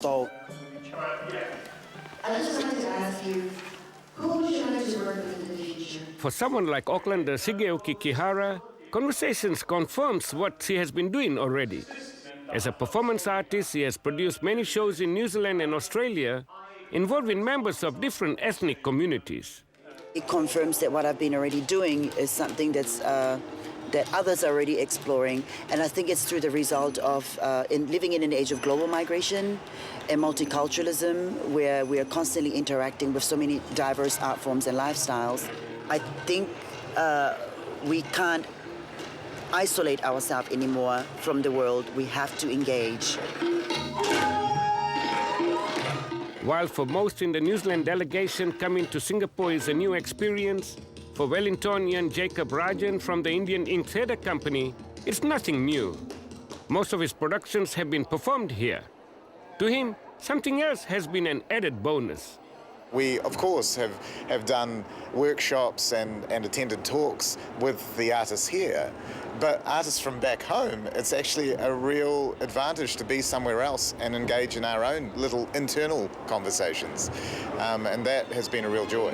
So I just wanted to ask you, who would you like to work with in the future? For someone like Aucklander Shigeoki Kihara, Conversations confirms what she has been doing already. As a performance artist, she has produced many shows in New Zealand and Australia, involving members of different ethnic communities. it confirms that what I've been already doing is something that others are already exploring, and I think it's through the result of living in an age of global migration and multiculturalism, where we are constantly interacting with so many diverse art forms and lifestyles. I think we can't isolate ourselves anymore from the world. We have to engage. While for most in the New Zealand delegation, coming to Singapore is a new experience, for Wellingtonian Jacob Rajan from the Indian Ink Theatre Company, it's nothing new. Most of his productions have been performed here. To him, something else has been an added bonus. We, of course, have done workshops and attended talks with the artists here, but artists from back home, it's actually a real advantage to be somewhere else and engage in our own little internal conversations, and that has been a real joy.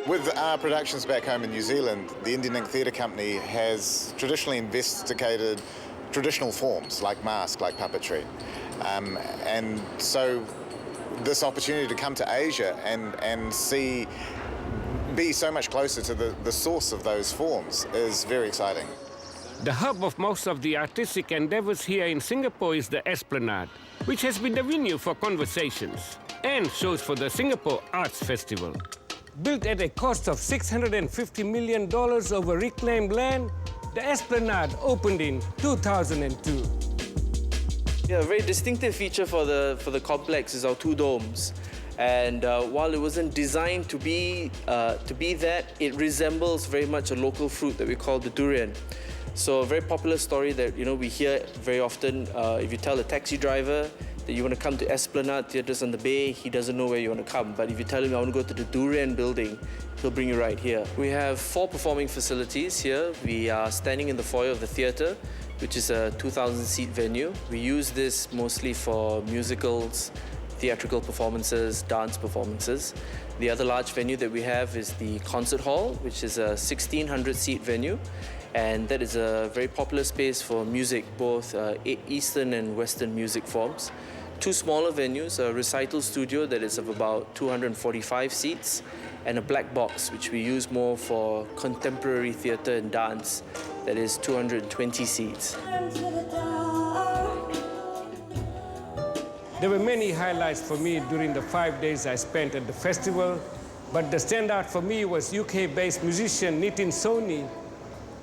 With our productions back home in New Zealand, the Indian Ink Theatre Company has traditionally investigated traditional forms like mask, like puppetry, and so this opportunity to come to Asia and be so much closer to the source of those forms is very exciting. The hub of most of the artistic endeavors here in Singapore is the Esplanade, which has been the venue for conversations and shows for the Singapore Arts Festival. Built at a cost of $650 million over reclaimed land, the Esplanade opened in 2002. Yeah, a very distinctive feature for the complex is our two domes. And while it wasn't designed to be that, it resembles very much a local fruit that we call the durian. So a very popular story that we hear very often. If you tell a taxi driver that you want to come to Esplanade Theatres on the Bay, he doesn't know where you want to come. But if you tell him I want to go to the Durian building, he'll bring you right here. We have 4 performing facilities here. We are standing in the foyer of the theatre, which is a 2,000-seat venue. We use this mostly for musicals, theatrical performances, dance performances. The other large venue that we have is the concert hall, which is a 1,600-seat venue. And that is a very popular space for music, both Eastern and Western music forms. 2 smaller venues, a recital studio that is of about 245 seats, and a black box, which we use more for contemporary theatre and dance, that is 220 seats. There were many highlights for me during the 5 days I spent at the festival, but the standout for me was UK-based musician Nitin Soni,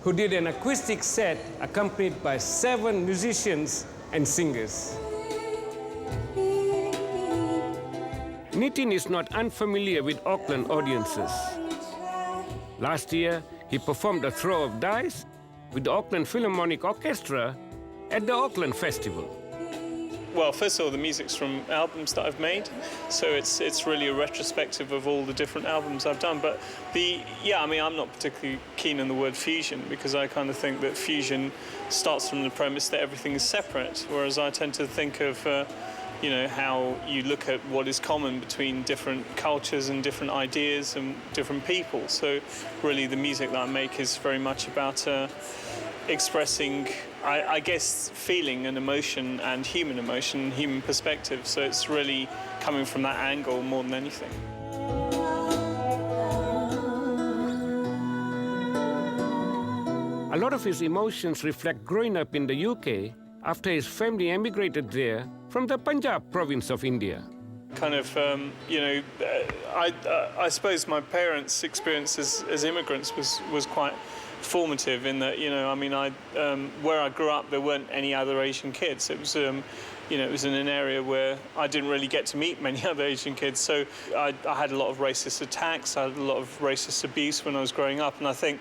who did an acoustic set accompanied by 7 musicians and singers. Nitin is not unfamiliar with Auckland audiences. Last year, he performed A Throw of Dice with the Auckland Philharmonic Orchestra at the Auckland Festival. Well, first of all, the music's from albums that I've made, so it's really a retrospective of all the different albums I've done. But I'm not particularly keen on the word fusion, because I kind of think that fusion starts from the premise that everything is separate, whereas I tend to think of how you look at what is common between different cultures and different ideas and different people. So really the music that I make is very much about expressing, I guess, feeling and emotion and human perspective. So it's really coming from that angle more than anything. A lot of his emotions reflect growing up in the UK after his family emigrated there from the Punjab province of India. Kind of, I suppose my parents' experience as immigrants was quite formative in that, where I grew up, there weren't any other Asian kids. It was, it was in an area where I didn't really get to meet many other Asian kids. So I had a lot of racist attacks, I had a lot of racist abuse when I was growing up, and I think,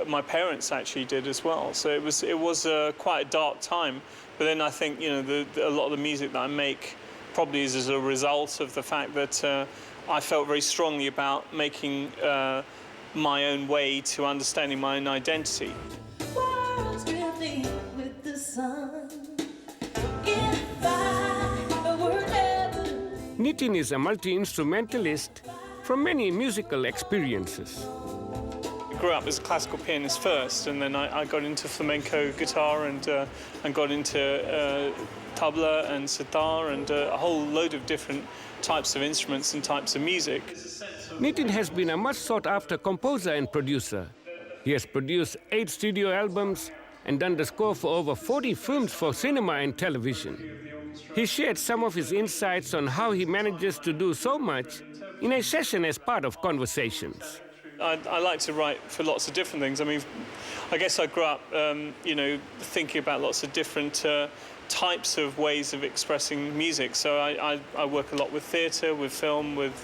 my parents actually did as well. So it was quite a dark time. But then I think, a lot of the music that I make probably is as a result of the fact that I felt very strongly about making my own way to understanding my own identity. World's drifting with the sun. If I were never Nitin is a multi-instrumentalist from many musical experiences. I grew up as a classical pianist first, and then I got into flamenco guitar and got into tabla and sitar and a whole load of different types of instruments and types of music. Nitin has been a much sought-after composer and producer. He has produced 8 studio albums and done the score for over 40 films for cinema and television. He shared some of his insights on how he manages to do so much in a session as part of Conversations. I like to write for lots of different things. I mean, I guess I grew up, thinking about lots of different types of ways of expressing music. So I work a lot with theatre, with film, with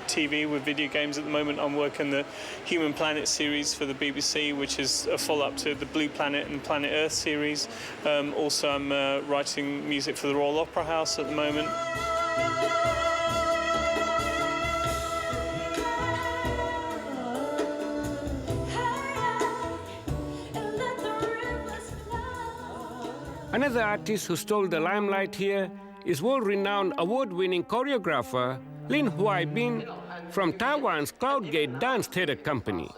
TV, with video games. At the moment, I'm working the Human Planet series for the BBC, which is a follow-up to the Blue Planet and Planet Earth series. Also, I'm writing music for the Royal Opera House at the moment. Another artist who stole the limelight here is world-renowned award-winning choreographer Lin Huai Bin from Taiwan's Cloudgate Dance Theatre Company.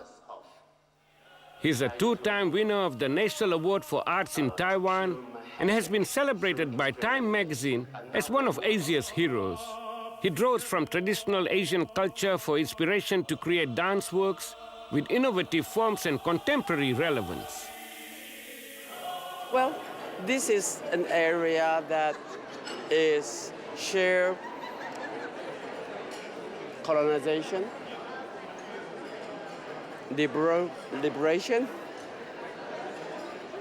He's a 2-time winner of the National Award for Arts in Taiwan and has been celebrated by Time magazine as one of Asia's heroes. He draws from traditional Asian culture for inspiration to create dance works with innovative forms and contemporary relevance. Well, this is an area that is shared colonization, liberation,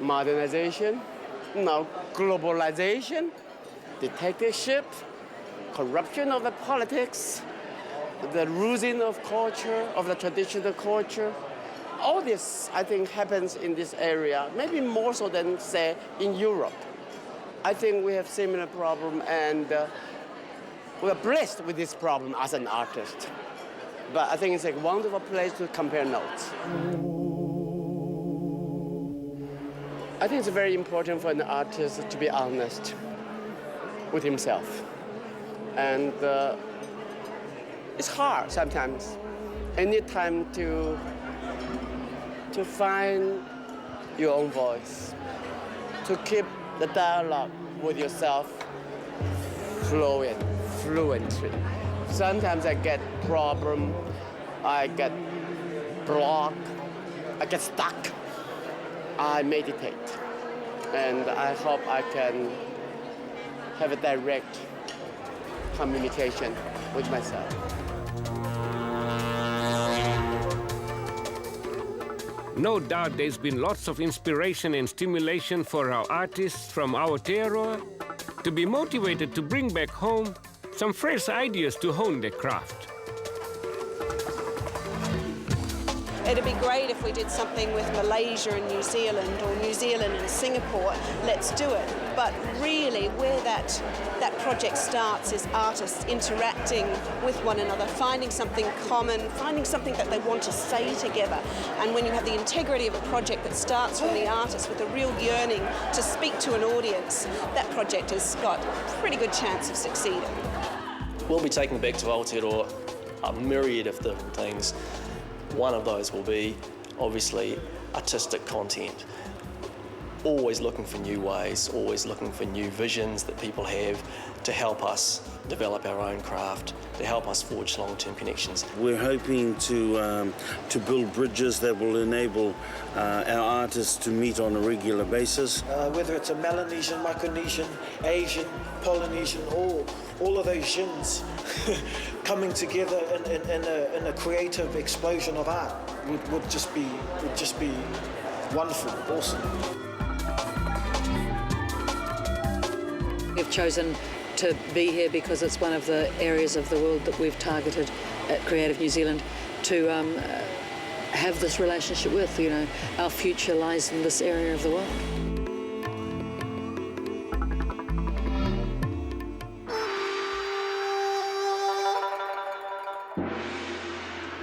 modernization, now globalization, dictatorship, corruption of the politics, the losing of culture, of the traditional culture. All this, I think, happens in this area, maybe more so than, say, in Europe. I think we have similar problem, and we're blessed with this problem as an artist. But I think it's a wonderful place to compare notes. I think it's very important for an artist to be honest with himself. And it's hard sometimes. Any time to find your own voice, to keep the dialogue with yourself fluently. Sometimes I get problem, I get blocked, I get stuck. I meditate, and I hope I can have a direct communication with myself. No doubt there's been lots of inspiration and stimulation for our artists from Aotearoa to be motivated to bring back home some fresh ideas to hone their craft. It'd be great if we did something with Malaysia and New Zealand, or New Zealand and Singapore. Let's do it. But really, where that project starts is artists interacting with one another, finding something common, finding something that they want to say together. And when you have the integrity of a project that starts from the artist with a real yearning to speak to an audience, that project has got a pretty good chance of succeeding. We'll be taking back to Aotearoa a myriad of different things. One of those will be, obviously, artistic content. Always looking for new ways, always looking for new visions that people have to help us develop our own craft, to help us forge long-term connections. We're hoping to build bridges that will enable our artists to meet on a regular basis. Whether it's a Melanesian, Micronesian, Asian, Polynesian, all of those yins coming together in a creative explosion of art would just be wonderful, awesome. We've chosen to be here because it's one of the areas of the world that we've targeted at Creative New Zealand to have this relationship with. You know, our future lies in this area of the world.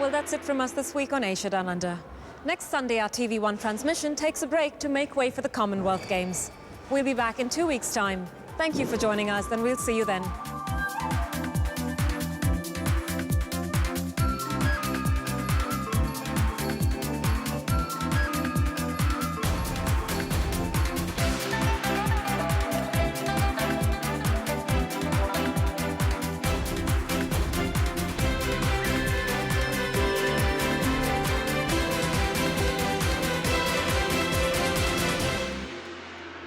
Well, that's it from us this week on Asia Down Under. Next Sunday, our TV1 transmission takes a break to make way for the Commonwealth Games. We'll be back in 2 weeks' time. Thank you for joining us, and we'll see you then.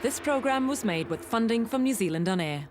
This programme was made with funding from New Zealand On Air.